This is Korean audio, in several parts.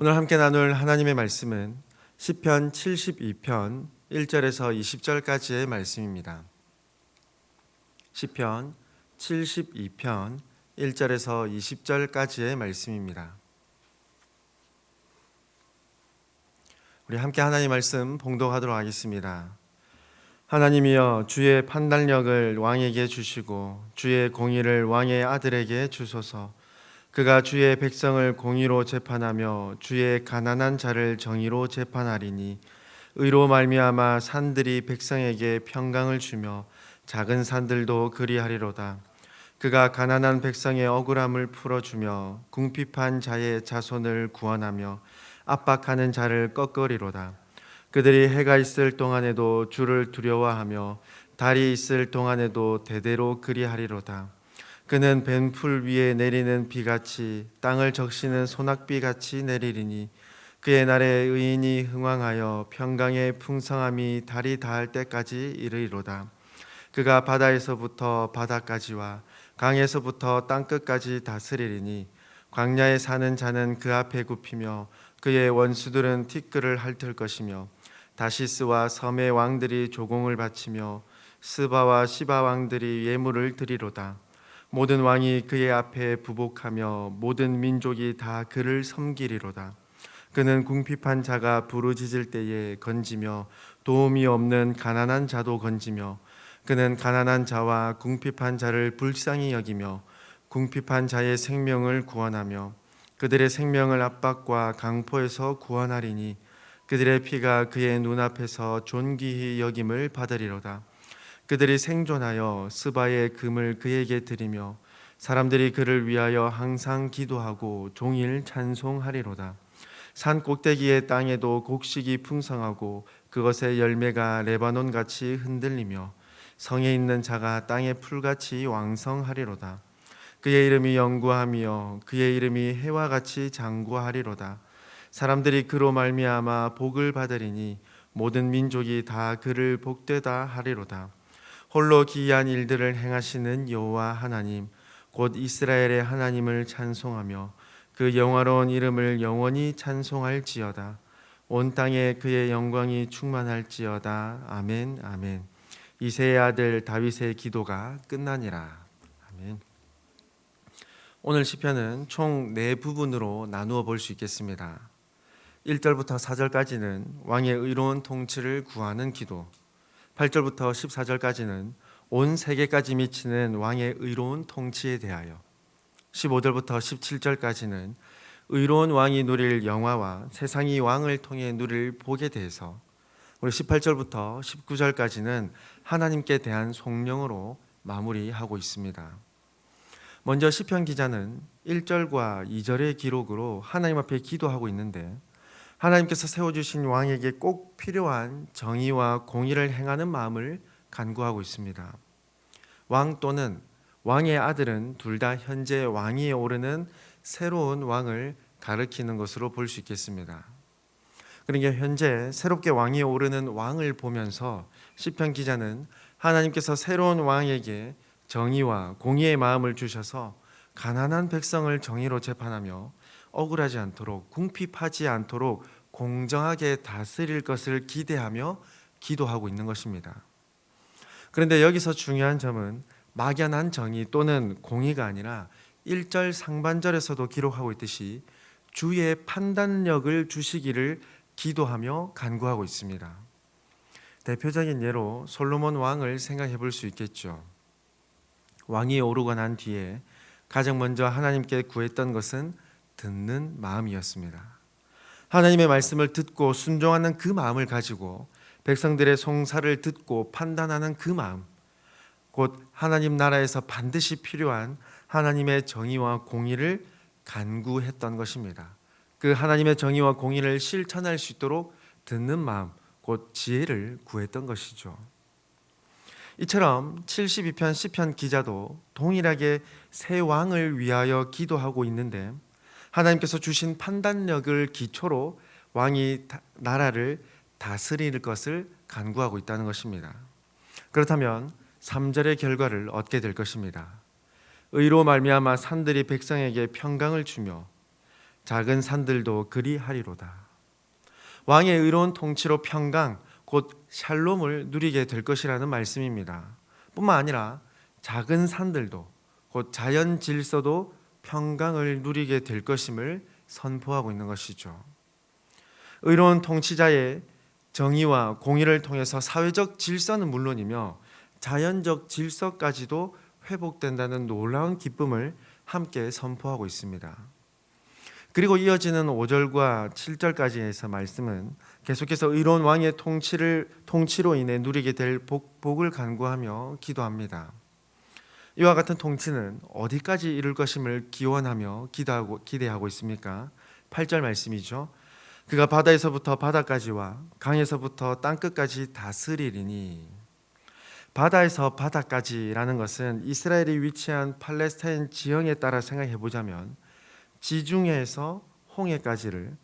오늘 함께 나눌 하나님의 말씀은 시편 72편 1절에서 20절까지의 말씀입니다. 시편 72편 1절에서 20절까지의 말씀입니다. 우리 함께 하나님의 말씀 봉독하도록 하겠습니다. 하나님이여, 주의 판단력을 왕에게 주시고 주의 공의를 왕의 아들에게 주소서. 그가 주의 백성을 공의로 재판하며 주의 가난한 자를 정의로 재판하리니 의로 말미암아 산들이 백성에게 평강을 주며 작은 산들도 그리하리로다. 그가 가난한 백성의 억울함을 풀어주며 궁핍한 자의 자손을 구원하며 압박하는 자를 꺾으리로다. 그들이 해가 있을 동안에도 주를 두려워하며 달이 있을 동안에도 대대로 그리하리로다. 그는 벤풀 위에 내리는 비같이 땅을 적시는 소낙비같이 내리리니 그의 날에 의인이 흥왕하여 평강의 풍성함이 달이 닿을 때까지 이르리로다. 그가 바다에서부터 바다까지와 강에서부터 땅끝까지 다스리리니 광야에 사는 자는 그 앞에 굽히며 그의 원수들은 티끌을 핥을 것이며 다시스와 섬의 왕들이 조공을 바치며 스바와 시바 왕들이 예물을 드리로다. 모든 왕이 그의 앞에 부복하며 모든 민족이 다 그를 섬기리로다. 그는 궁핍한 자가 부르짖을 때에 건지며 도움이 없는 가난한 자도 건지며 그는 가난한 자와 궁핍한 자를 불쌍히 여기며 궁핍한 자의 생명을 구원하며 그들의 생명을 압박과 강포에서 구원하리니 그들의 피가 그의 눈앞에서 존귀히 여김을 받으리로다. 그들이 생존하여 스바의 금을 그에게 드리며 사람들이 그를 위하여 항상 기도하고 종일 찬송하리로다. 산 꼭대기의 땅에도 곡식이 풍성하고 그것의 열매가 레바논같이 흔들리며 성에 있는 자가 땅의 풀같이 왕성하리로다. 그의 이름이 영구하며 그의 이름이 해와 같이 장구하리로다. 사람들이 그로 말미암아 복을 받으리니 모든 민족이 다 그를 복되다 하리로다. 홀로 기이한 일들을 행하시는 여호와 하나님 곧 이스라엘의 하나님을 찬송하며 그 영화로운 이름을 영원히 찬송할지어다. 온 땅에 그의 영광이 충만할지어다. 아멘. 아멘. 이새의 아들 다윗의 기도가 끝나니라. 아멘. 오늘 시편은 총 4부분으로 나누어 볼 수 있겠습니다. 1절부터 4절까지는 왕의 의로운 통치를 구하는 기도, 8절부터 14절까지는 온 세계까지 미치는 왕의 의로운 통치에 대하여, 15절부터 17절까지는 의로운 왕이 누릴 영화와 세상이 왕을 통해 누릴 복에 대해서, 우리 18절부터 19절까지는 하나님께 대한 송령으로 마무리하고 있습니다. 먼저 시편 기자는 1절과 2절의 기록으로 하나님 앞에 기도하고 있는데 하나님께서 세워주신 왕에게 꼭 필요한 정의와 공의를 행하는 마음을 간구하고 있습니다. 왕 또는 왕의 아들은 둘 다 현재 왕위에 오르는 새로운 왕을 가리키는 것으로 볼 수 있겠습니다. 그러니까 현재 새롭게 왕위에 오르는 왕을 보면서 시편 기자는 하나님께서 새로운 왕에게 정의와 공의의 마음을 주셔서 가난한 백성을 정의로 재판하며 억울하지 않도록, 궁핍하지 않도록 공정하게 다스릴 것을 기대하며 기도하고 있는 것입니다. 그런데 여기서 중요한 점은 막연한 정의 또는 공의가 아니라 1절 상반절에서도 기록하고 있듯이 주의 판단력을 주시기를 기도하며 간구하고 있습니다. 대표적인 예로 솔로몬 왕을 생각해 볼 수 있겠죠. 왕이 오르고 난 뒤에 가장 먼저 하나님께 구했던 것은 듣는 마음이었습니다. 하나님의 말씀을 듣고 순종하는 그 마음을 가지고 백성들의 송사를 듣고 판단하는 그 마음, 곧 하나님 나라에서 반드시 필요한 하나님의 정의와 공의를 간구했던 것입니다. 그 하나님의 정의와 공의를 실천할 수 있도록 듣는 마음, 곧 지혜를 구했던 것이죠. 이처럼 72편 시편 기자도 동일하게 새 왕을 위하여 기도하고 있는데 하나님께서 주신 판단력을 기초로 왕이 나라를 다스릴 것을 간구하고 있다는 것입니다. 그렇다면 3절의 결과를 얻게 될 것입니다. 의로 말미암아 산들이 백성에게 평강을 주며 작은 산들도 그리하리로다. 왕의 의로운 통치로 평강 곧 샬롬을 누리게 될 것이라는 말씀입니다. 뿐만 아니라 작은 산들도 곧 자연 질서도 평강을 누리게 될 것임을 선포하고 있는 것이죠. 의로운 통치자의 정의와 공의를 통해서 사회적 질서는 물론이며 자연적 질서까지도 회복된다는 놀라운 기쁨을 함께 선포하고 있습니다. 그리고 이어지는 5절과 7절까지에서 말씀은 계속해서 의로운 왕의 통치로 인해 누리게 될 복을 간구하며 기도합니다. 이와 같은 통치는 어디까지 이룰 것임을 기원하며 기대하고 있습니까? 8절 말씀이죠. 그가 바다에서부터 바다까지와 강에서부터 땅끝까지 다스리리니. 바다에서 바다까지라는 것은 이스라엘이 위치한 팔레스타인 지형에 따라 생각해 보자면 지중해에서 홍해까지를,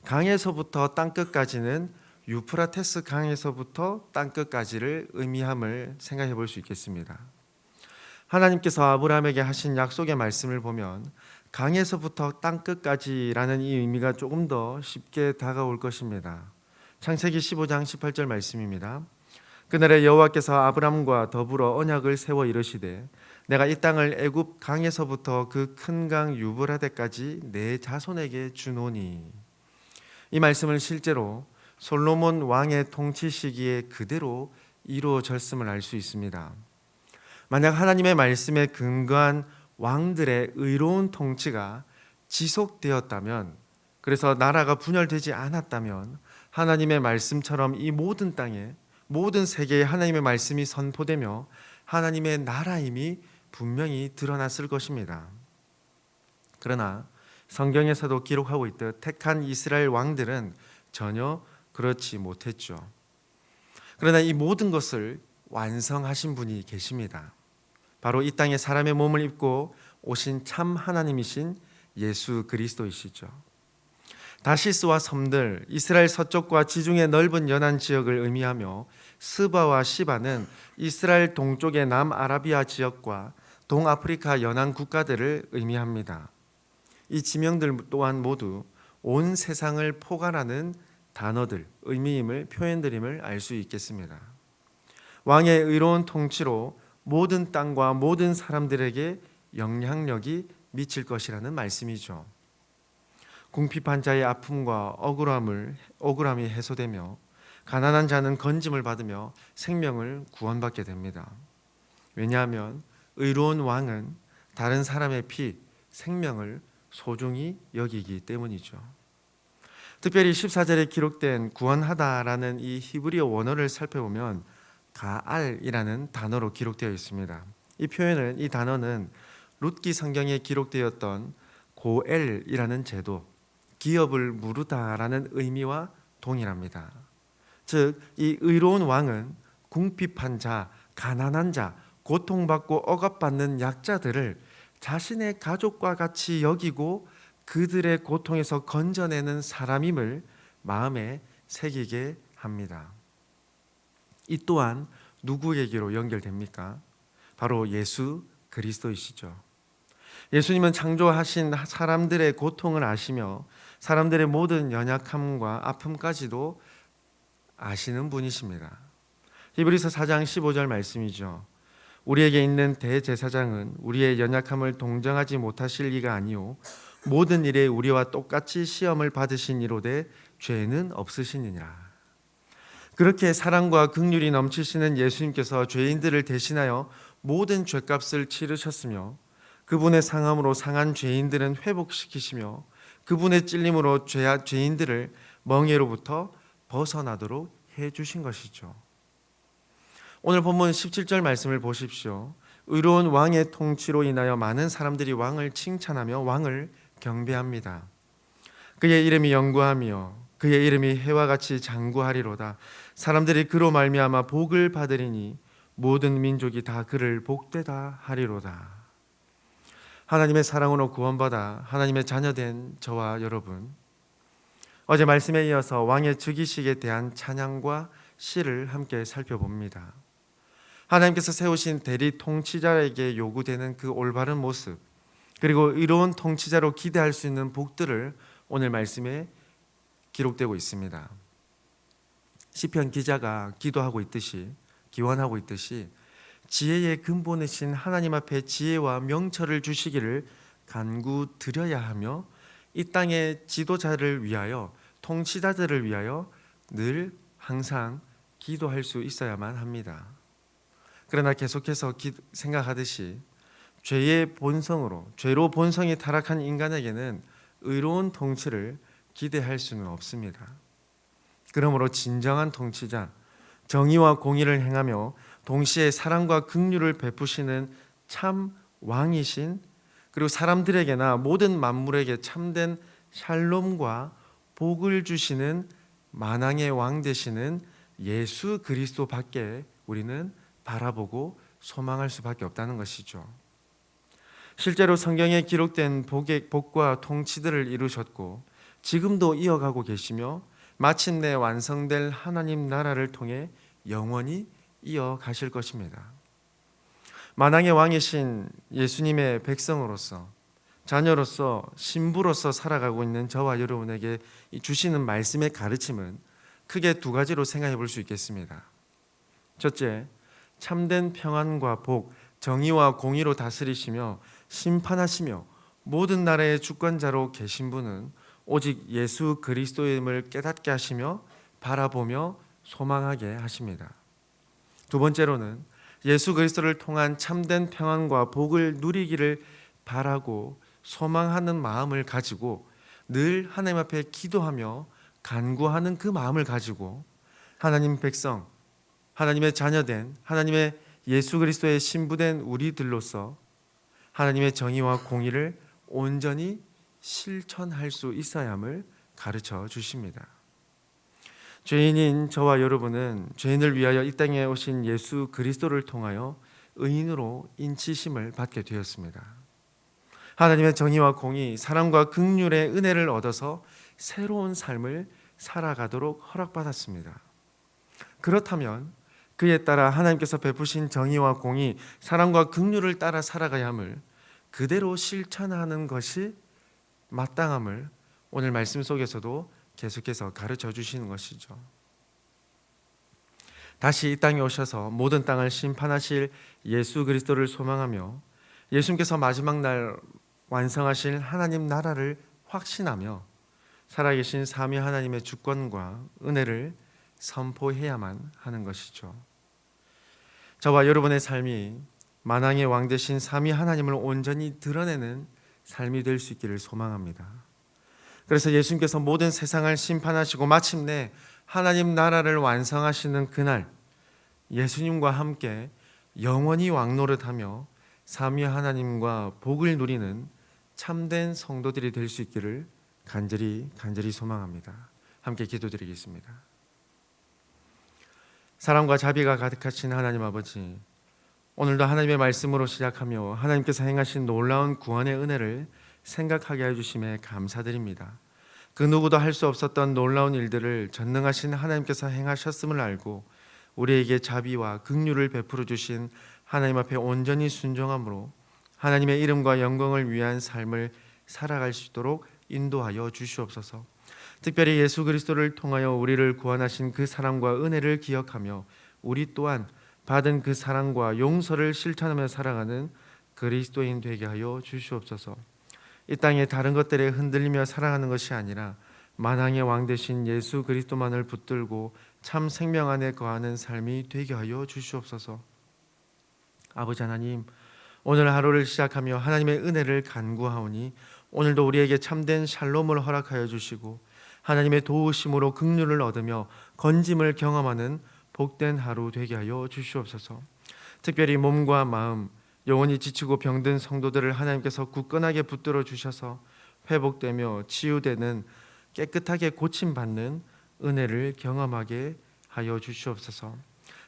강에서부터 땅끝까지는 유프라테스 강에서부터 땅끝까지를 의미함을 생각해 볼 수 있겠습니다. 하나님께서 아브라함에게 하신 약속의 말씀을 보면 강에서부터 땅끝까지라는 이 의미가 조금 더 쉽게 다가올 것입니다. 창세기 15장 18절 말씀입니다. 그날에 여호와께서 아브람과 더불어 언약을 세워 이르시되 내가 이 땅을 애굽 강에서부터 그 큰 강 유브라데까지 내 자손에게 주노니. 이 말씀은 실제로 솔로몬 왕의 통치 시기에 그대로 이루어졌음을 알 수 있습니다. 만약 하나님의 말씀에 근거한 왕들의 의로운 통치가 지속되었다면, 그래서 나라가 분열되지 않았다면 하나님의 말씀처럼 이 모든 땅에, 모든 세계에 하나님의 말씀이 선포되며 하나님의 나라임이 분명히 드러났을 것입니다. 그러나 성경에서도 기록하고 있듯 택한 이스라엘 왕들은 전혀 그렇지 못했죠. 그러나 이 모든 것을 완성하신 분이 계십니다. 바로 이 땅에 사람의 몸을 입고 오신 참 하나님이신 예수 그리스도이시죠. 다시스와 섬들, 이스라엘 서쪽과 지중해 넓은 연안 지역을 의미하며 스바와 시바는 이스라엘 동쪽의 남아라비아 지역과 동아프리카 연안 국가들을 의미합니다. 이 지명들 또한 모두 온 세상을 포괄하는 단어들, 의미임을, 표현들임을 알 수 있겠습니다. 왕의 의로운 통치로 모든 땅과 모든 사람들에게 영향력이 미칠 것이라는 말씀이죠. 궁핍한 자의 아픔과 억울함이 해소되며 가난한 자는 건짐을 받으며 생명을 구원받게 됩니다. 왜냐하면 의로운 왕은 다른 사람의 피, 생명을 소중히 여기기 때문이죠. 특별히 14절에 기록된 구원하다라는 이 히브리어 원어를 살펴보면 가알이라는 단어로 기록되어 있습니다. 이 단어는 룻기 성경에 기록되었던 고엘이라는 제도, 기업을 무르다라는 의미와 동일합니다. 즉, 이 의로운 왕은 궁핍한 자, 가난한 자, 고통받고 억압받는 약자들을 자신의 가족과 같이 여기고 그들의 고통에서 건져내는 사람임을 마음에 새기게 합니다. 이 또한 누구에게로 연결됩니까? 바로 예수 그리스도이시죠. 예수님은 창조하신 사람들의 고통을 아시며 사람들의 모든 연약함과 아픔까지도 아시는 분이십니다. 히브리서 4장 15절 말씀이죠. 우리에게 있는 대제사장은 우리의 연약함을 동정하지 못하실 이가 아니요 모든 일에 우리와 똑같이 시험을 받으신 이로되 죄는 없으시니라. 그렇게 사랑과 긍휼이 넘치시는 예수님께서 죄인들을 대신하여 모든 죄값을 치르셨으며 그분의 상함으로 상한 죄인들은 회복시키시며 그분의 찔림으로 죄인들을 멍에로부터 벗어나도록 해주신 것이죠. 오늘 본문 17절 말씀을 보십시오. 의로운 왕의 통치로 인하여 많은 사람들이 왕을 칭찬하며 왕을 경배합니다. 그의 이름이 영구하며 그의 이름이 해와 같이 장구하리로다. 사람들이 그로 말미암아 복을 받으리니 모든 민족이 다 그를 복되다 하리로다. 하나님의 사랑으로 구원받아 하나님의 자녀된 저와 여러분, 어제 말씀에 이어서 왕의 즉위식에 대한 찬양과 시를 함께 살펴봅니다. 하나님께서 세우신 대리 통치자에게 요구되는 그 올바른 모습, 그리고 의로운 통치자로 기대할 수 있는 복들을 오늘 말씀에 기록되고 있습니다. 시편 기자가 기도하고 있듯이, 기원하고 있듯이 지혜의 근본이신 하나님 앞에 지혜와 명철을 주시기를 간구드려야 하며 이 땅의 지도자를 위하여, 통치자들을 위하여 늘 항상 기도할 수 있어야만 합니다. 그러나 계속해서 생각하듯이 죄의 본성으로, 죄로 본성이 타락한 인간에게는 의로운 통치를 기대할 수는 없습니다. 그러므로 진정한 통치자, 정의와 공의를 행하며 동시에 사랑과 긍휼을 베푸시는 참 왕이신, 그리고 사람들에게나 모든 만물에게 참된 샬롬과 복을 주시는 만왕의 왕 되시는 예수 그리스도밖에 우리는 바라보고 소망할 수밖에 없다는 것이죠. 실제로 성경에 기록된 복과 통치들을 이루셨고 지금도 이어가고 계시며 마침내 완성될 하나님 나라를 통해 영원히 이어가실 것입니다. 만왕의 왕이신 예수님의 백성으로서, 자녀로서, 신부로서 살아가고 있는 저와 여러분에게 주시는 말씀의 가르침은 크게 두 가지로 생각해 볼 수 있겠습니다. 첫째, 참된 평안과 복, 정의와 공의로 다스리시며 심판하시며 모든 나라의 주권자로 계신 분은 오직 예수 그리스도임을 깨닫게 하시며 바라보며 소망하게 하십니다. 두 번째로는 예수 그리스도를 통한 참된 평안과 복을 누리기를 바라고 소망하는 마음을 가지고 늘 하나님 앞에 기도하며 간구하는 그 마음을 가지고 하나님 백성, 하나님의 자녀된, 하나님의 예수 그리스도의 신부된 우리들로서 하나님의 정의와 공의를 온전히 실천할 수 있어야 함을 가르쳐 주십니다. 죄인인 저와 여러분은 죄인을 위하여 이 땅에 오신 예수 그리스도를 통하여 의인으로 인치심을 받게 되었습니다. 하나님의 정의와 공의, 사랑과 긍휼의 은혜를 얻어서 새로운 삶을 살아가도록 허락받았습니다. 그렇다면 그에 따라 하나님께서 베푸신 정의와 공의, 사랑과 긍휼을 따라 살아가야 함을 그대로 실천하는 것이 마땅함을 오늘 말씀 속에서도 계속해서 가르쳐 주시는 것이죠. 다시 이 땅에 오셔서 모든 땅을 심판하실 예수 그리스도를 소망하며 예수님께서 마지막 날 완성하실 하나님 나라를 확신하며 살아계신 삼위 하나님의 주권과 은혜를 선포해야만 하는 것이죠. 저와 여러분의 삶이 만왕의 왕 되신 삼위 하나님을 온전히 드러내는 삶이 될 수 있기를 소망합니다. 그래서 예수님께서 모든 세상을 심판하시고 마침내 하나님 나라를 완성하시는 그날 예수님과 함께 영원히 왕노릇하며 삼위 하나님과 복을 누리는 참된 성도들이 될 수 있기를 간절히 소망합니다. 함께 기도드리겠습니다. 사랑과 자비가 가득하신 하나님 아버지, 오늘도 하나님의 말씀으로 시작하며 하나님께서 행하신 놀라운 구원의 은혜를 생각하게 해주심에 감사드립니다. 그 누구도 할 수 없었던 놀라운 일들을 전능하신 하나님께서 행하셨음을 알고 우리에게 자비와 긍휼을 베풀어 주신 하나님 앞에 온전히 순종함으로 하나님의 이름과 영광을 위한 삶을 살아갈 수 있도록 인도하여 주시옵소서. 특별히 예수 그리스도를 통하여 우리를 구원하신 그 사랑과 은혜를 기억하며 우리 또한 받은 그 사랑과 용서를 실천하며 살아가는 그리스도인 되게 하여 주시옵소서. 이 땅의 다른 것들에 흔들리며 살아가는 것이 아니라 만왕의 왕 되신 예수 그리스도만을 붙들고 참 생명 안에 거하는 삶이 되게 하여 주시옵소서. 아버지 하나님, 오늘 하루를 시작하며 하나님의 은혜를 간구하오니 오늘도 우리에게 참된 샬롬을 허락하여 주시고 하나님의 도우심으로 긍휼을 얻으며 건짐을 경험하는 복된 하루 되게 하여 주시옵소서. 특별히 몸과 마음, 영혼이 지치고 병든 성도들을 하나님께서 굳건하게 붙들어 주셔서 회복되며 치유되는 깨끗하게 고침받는 은혜를 경험하게 하여 주시옵소서.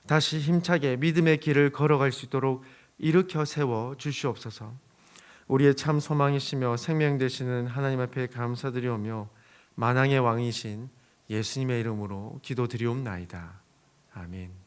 다시 힘차게 믿음의 길을 걸어갈 수 있도록 일으켜 세워 주시옵소서. 우리의 참 소망이시며 생명 되시는 하나님 앞에 감사드리오며 만왕의 왕이신 예수님의 이름으로 기도드리옵나이다. 아멘.